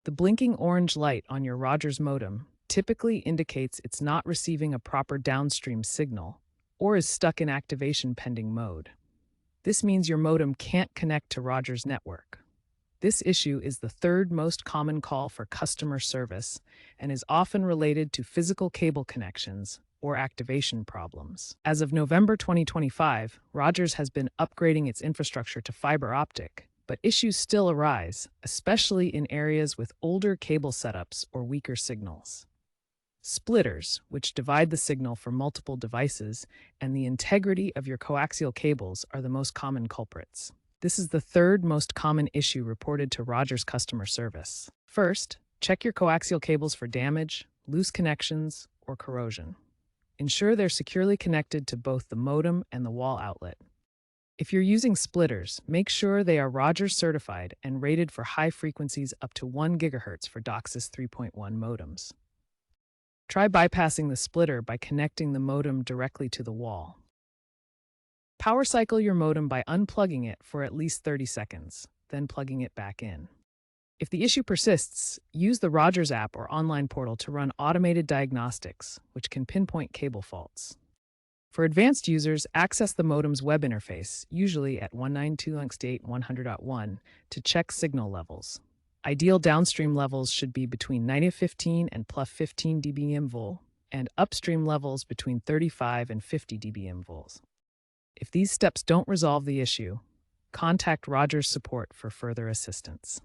The blinking orange light on your Rogers modem typically indicates it's not receiving a proper downstream signal or is stuck in activation pending mode. This means your modem can't connect to Rogers' network. This issue is the third most common call for customer service and is often related to physical cable connections or activation problems. As of November 2025, Rogers has been upgrading its infrastructure to fiber optic, but issues still arise, especially in areas with older cable setups or weaker signals. Splitters, which divide the signal for multiple devices, and the integrity of your coaxial cables are the most common culprits. This is the third most common issue reported to Rogers customer service. First, check your coaxial cables for damage, loose connections, or corrosion. Ensure they're securely connected to both the modem and the wall outlet. If you're using splitters, make sure they are Rogers certified and rated for high frequencies up to 1 GHz for DOCSIS 3.1 modems. Try bypassing the splitter by connecting the modem directly to the wall. Power cycle your modem by unplugging it for at least 30 seconds, then plugging it back in. If the issue persists, use the Rogers app or online portal to run automated diagnostics, which can pinpoint cable faults. For advanced users, access the modem's web interface, usually at 192.168.100.1, to check signal levels. Ideal downstream levels should be between -15 and +15 dBm vol, and upstream levels between 35 and 50 dBm vols. If these steps don't resolve the issue, contact Rogers support for further assistance.